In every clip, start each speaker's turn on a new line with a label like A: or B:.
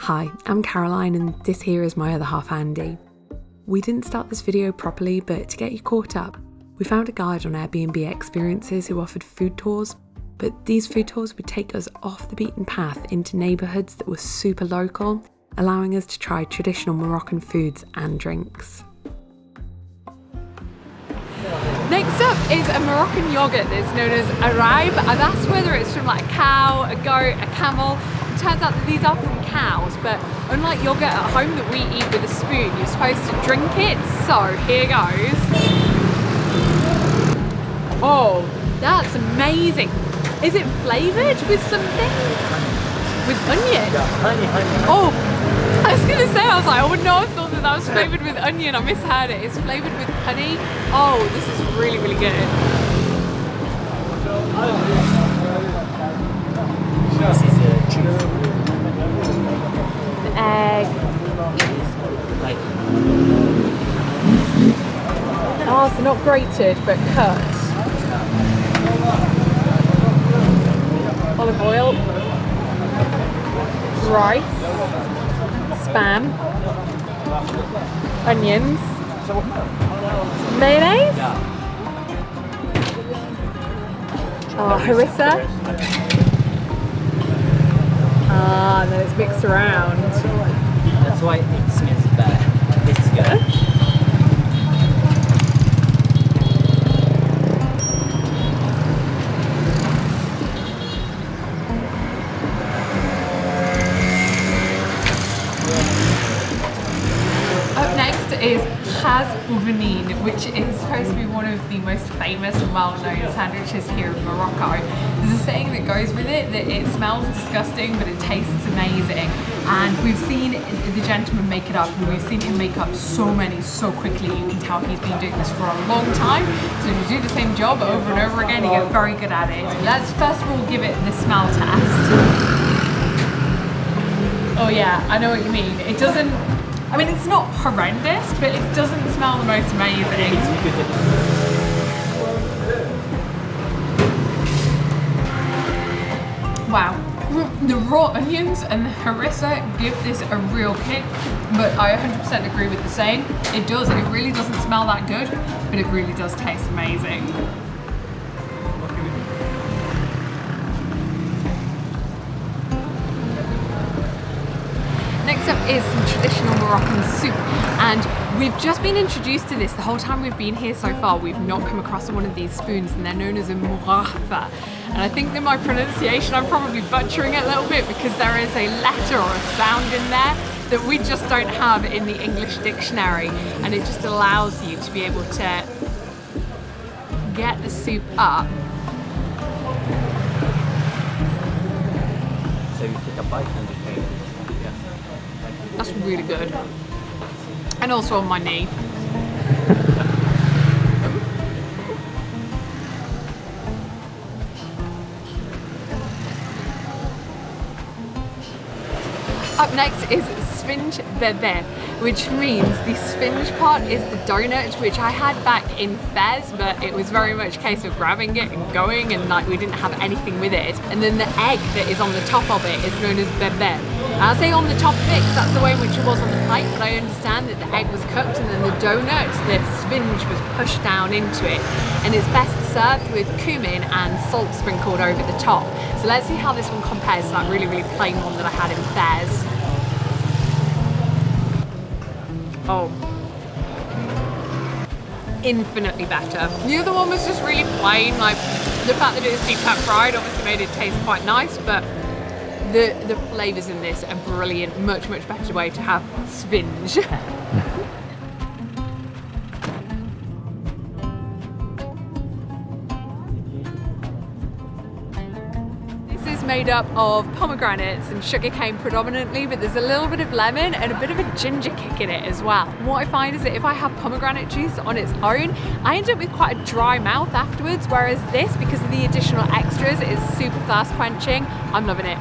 A: Hi, I'm Caroline and this here is my other half Andy. We didn't start this video properly, but to get you caught up, we found a guide on Airbnb Experiences who offered food tours, but these food tours would take us off the beaten path into neighbourhoods that were super local, allowing us to try traditional Moroccan foods and drinks.
B: Next up is a Moroccan yoghurt that's known as a Raib. I've asked whether it's from like a cow, a goat, a camel. It turns out that these are from cows, but unlike yoghurt at home that we eat with a spoon, you're supposed to drink it. So here goes. Oh, that's amazing. Is it flavoured with something? With onion?
C: Yeah, honey.
B: Oh, I was going to say, I was like, I would not have thought that that was flavoured with onion. I misheard it. It's flavoured with honey. Oh, this is really, really good.
C: This is cheese.
B: An egg.
C: Like.
B: Oh, so not grated, but cut. Olive oil. Rice. Spam. Onions. Mayonnaise. Oh, harissa. Ah, and then it's mixed around.
C: That's why it smells bad. It's good.
B: Up next is Chaz Ouvenine, which is supposed to be one of the most famous and well-known sandwiches here in Morocco. There's a saying that goes with it that it smells disgusting but it tastes amazing, and we've seen the gentleman make it up, and we've seen him make up so many so quickly. You can tell he's been doing this for a long time, so if you do the same job over and over again you get very good at it. Let's first of all give it the smell test. Oh yeah, I know what you mean. It doesn't, I mean, it's not horrendous, but it doesn't smell the most amazing. Wow. The raw onions and the harissa give this a real kick, but I 100% agree with the saying. It does, it really doesn't smell that good, but it really does taste amazing. Next up is some traditional Moroccan soup, and we've just been introduced to this the whole time we've been here so far. We've not come across one of these spoons, and they're known as a mouraffa. And I think that my pronunciation, I'm probably butchering it a little bit because there is a letter or a sound in there that we just don't have in the English dictionary, and it just allows you to be able to get the soup up.
C: So you take a bite and you take it.
B: That's really good. And also on my knee. Up next is Sfenj, which means the Sfenj part is the donut, which I had back in Fez, but it was very much a case of grabbing it and going, and like we didn't have anything with it. And then the egg that is on the top of it is known as bebe. I'll say on the top of it because that's the way in which it was on the plate, but I understand that the egg was cooked and then the donut, the Sfenj, was pushed down into it, and it's best served with cumin and salt sprinkled over the top. So let's see how this one compares to that really, really plain one that I had in Fez. Oh, infinitely better. The other one was just really plain, like the fact that it was deep pat fried obviously made it taste quite nice, but the flavours in this are brilliant. Much, much better way to have Sfenj. Made up of pomegranates and sugarcane predominantly, but there's a little bit of lemon and a bit of a ginger kick in it as well. What I find is that if I have pomegranate juice on its own, I end up with quite a dry mouth afterwards, whereas this, because of the additional extras, is super thirst quenching. I'm loving it.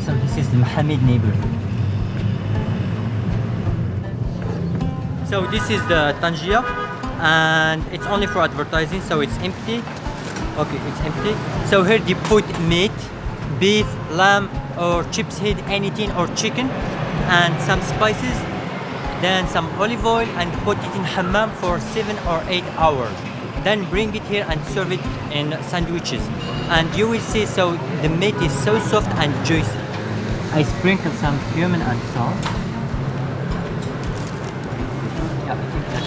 C: So this is the Mohammed neighborhood. So this is the Tanjia, and it's only for advertising, so it's empty. Okay, it's empty. So here they put meat, beef, lamb, or chips head, anything, or chicken, and some spices, then some olive oil, and put it in hammam for 7 or 8 hours. Then bring it here and serve it in sandwiches. And you will see, so the meat is so soft and juicy. I sprinkle some cumin and salt. Yeah, I think that's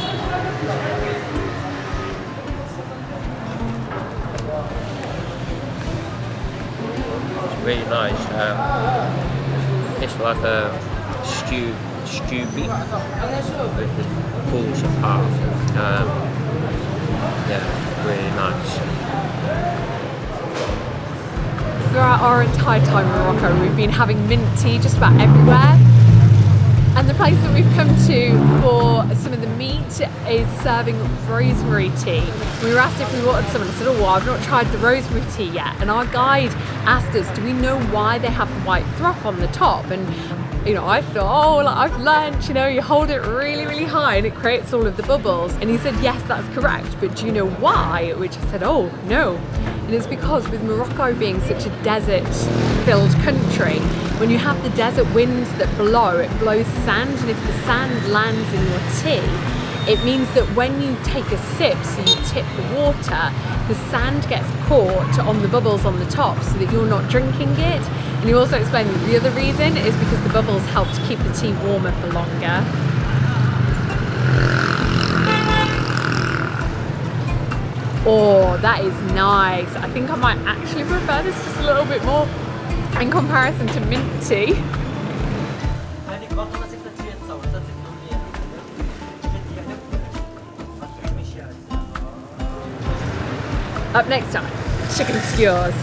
D: It's really nice. It's like a stew beef with the balls apart. Yeah, really nice.
B: Throughout our entire time in Morocco, we've been having mint tea just about everywhere. And the place that we've come to for some of the meat is serving rosemary tea. We were asked if we wanted some, and I said, oh, well, I've not tried the rosemary tea yet. And our guide asked us, do we know why they have the white froth on the top? And you know, I thought, oh, like, I've learned, you know, you hold it really, really high and it creates all of the bubbles. And he said, yes, that's correct, but do you know why? Which I said, oh, no. And it's because with Morocco being such a desert-filled country, when you have the desert winds that blow, it blows sand, and if the sand lands in your tea, it means that when you take a sip, so you tip the water, the sand gets caught on the bubbles on the top so that you're not drinking it. And he also explained that the other reason is because the bubbles help to keep the tea warmer for longer. Oh, that is nice. I think I might actually prefer this just a little bit more in comparison to mint tea. Up next time, chicken skewers.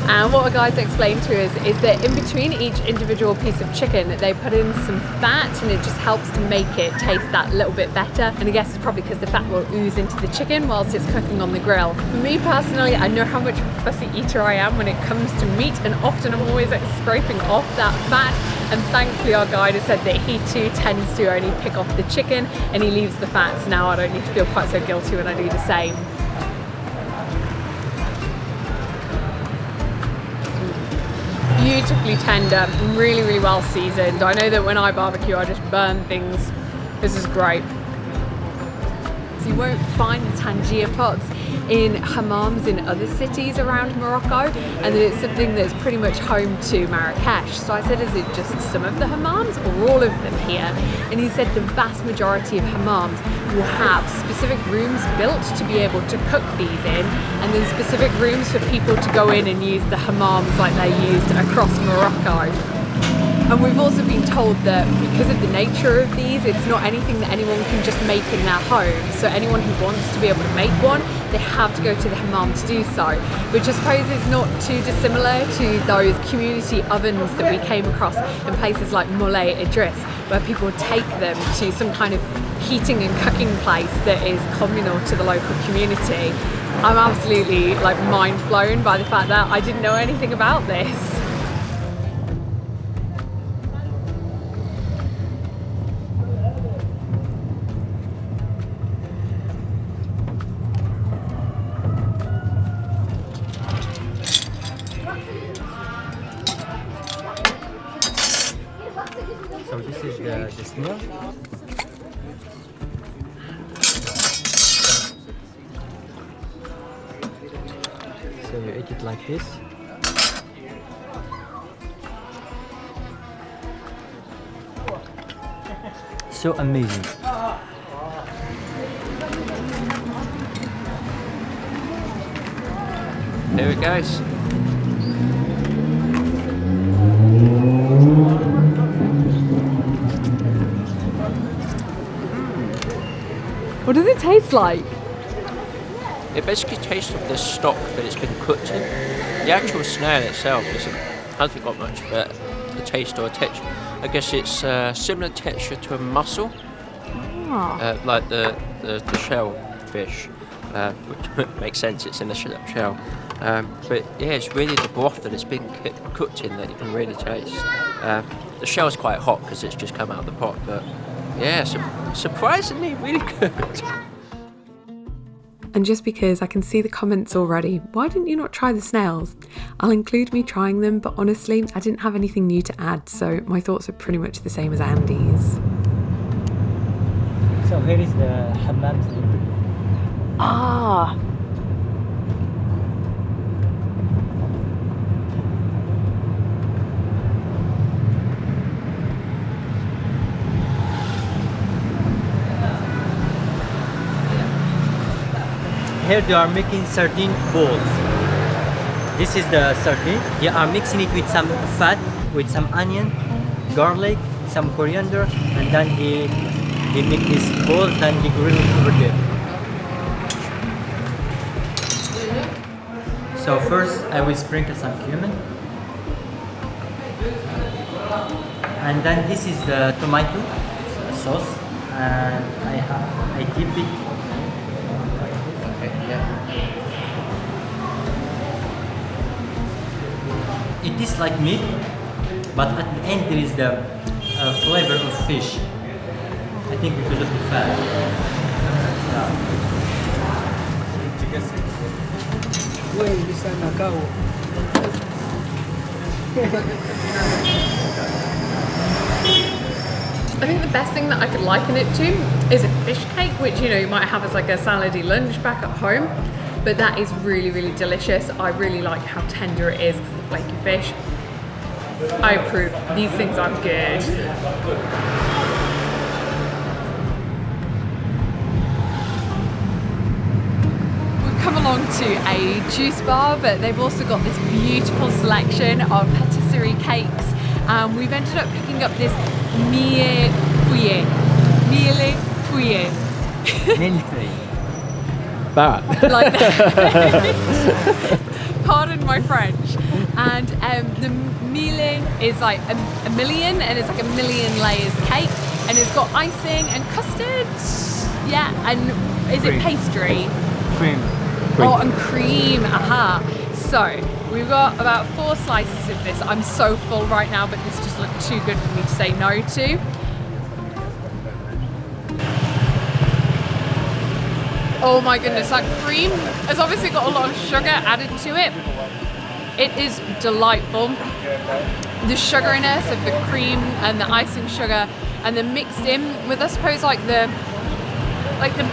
B: And what our guides explained to us is that in between each individual piece of chicken, they put in some fat, and it just helps to make it taste that little bit better. And I guess it's probably because the fat will ooze into the chicken whilst it's cooking on the grill. For me personally, I know how much of a fussy eater I am when it comes to meat, and often I'm always like scraping off that fat. And thankfully our guide has said that he too tends to only pick off the chicken and he leaves the fat, so now I don't need to feel quite so guilty when I do the same. Beautifully tender, really, really well seasoned. I know that when I barbecue, I just burn things. This is great. So you won't find the Tanjia pots in hammams in other cities around Morocco, and that it's something that's pretty much home to Marrakech. So I said, is it just some of the hammams or all of them here? And he said the vast majority of hammams will have specific rooms built to be able to cook these in, and then specific rooms for people to go in and use the hammams like they're used across Morocco. And we've also been told that because of the nature of these, it's not anything that anyone can just make in their home. So anyone who wants to be able to make one, they have to go to the hammam to do so, which I suppose is not too dissimilar to those community ovens that we came across in places like Mille Idris, where people take them to some kind of heating and cooking place that is communal to the local community. I'm absolutely like mind blown by the fact that I didn't know anything about this.
C: So this is the snail. So you eat it like this. So amazing.
D: Here it goes.
B: What does it taste like?
D: It basically tastes of the stock that it's been cooked in. The actual snail itself hasn't got much of a taste or a texture. I guess it's similar texture to a mussel, like the shell fish, which makes sense, it's in the shell. But yeah, it's really the broth that it's been cooked in that you can really taste. The shell's quite hot because it's just come out of the pot, but Yeah, surprisingly really good.
A: And just because I can see the comments already, why didn't you not try the snails? I'll include me trying them, but honestly, I didn't have anything new to add, so my thoughts are pretty much the same as Andy's.
C: So here is the Hammam.
A: Ah!
C: Here they are making sardine balls. This is the sardine. They are mixing it with some fat, with some onion, garlic, some coriander, and then they make these balls, then they grill it over there. So first I will sprinkle some cumin. And then this is the tomato sauce, and I dip it. It is like meat, but at the end there is the flavor of fish. I think because of the fat.
B: I think the best thing that I could liken it to is a fish cake, which you might have as like a salady lunch back at home, but that is really, really delicious. I really like how tender it is because of the flaky fish. I approve. These things are good. Come along to a juice bar, but they've also got this beautiful selection of patisserie cakes. We've ended up picking up this Mille Feuille. Mille Feuille.
C: Mille Feuille.
D: That.
B: Like that. Pardon my French. And the Mille is like a million, and it's like a million layers cake, and it's got icing and custard. Yeah, and is it pastry?
C: Cream.
B: Oh, and cream, aha. So, we've got about 4 slices of this. I'm so full right now, but this just looked too good for me to say no to. Oh my goodness, that cream has obviously got a lot of sugar added to it. It is delightful. The sugariness of the cream and the icing sugar, and then mixed in with, I suppose, like the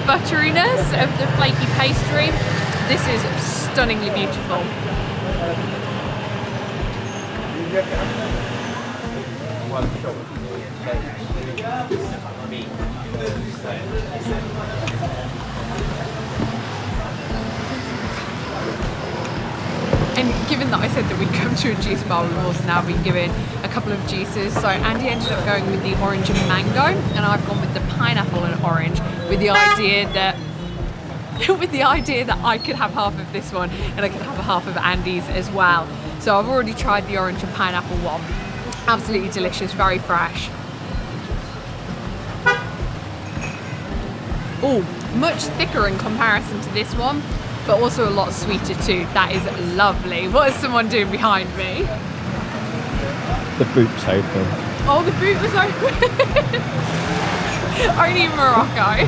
B: butteriness of the flaky pastry. This is stunningly beautiful. And given that I said that we'd come to a juice bar, we've also now been given a couple of juices. So Andy ended up going with the orange and mango, and I've gone with the pineapple and orange, with the idea that I could have half of this one and I could have a half of Andy's as well. So I've already tried the orange and pineapple one. Absolutely delicious, very fresh. Oh, much thicker in comparison to this one, but also a lot sweeter too. That is lovely. What is someone doing behind me?
D: The boot's open.
B: Oh, the boot was open. Only in Morocco.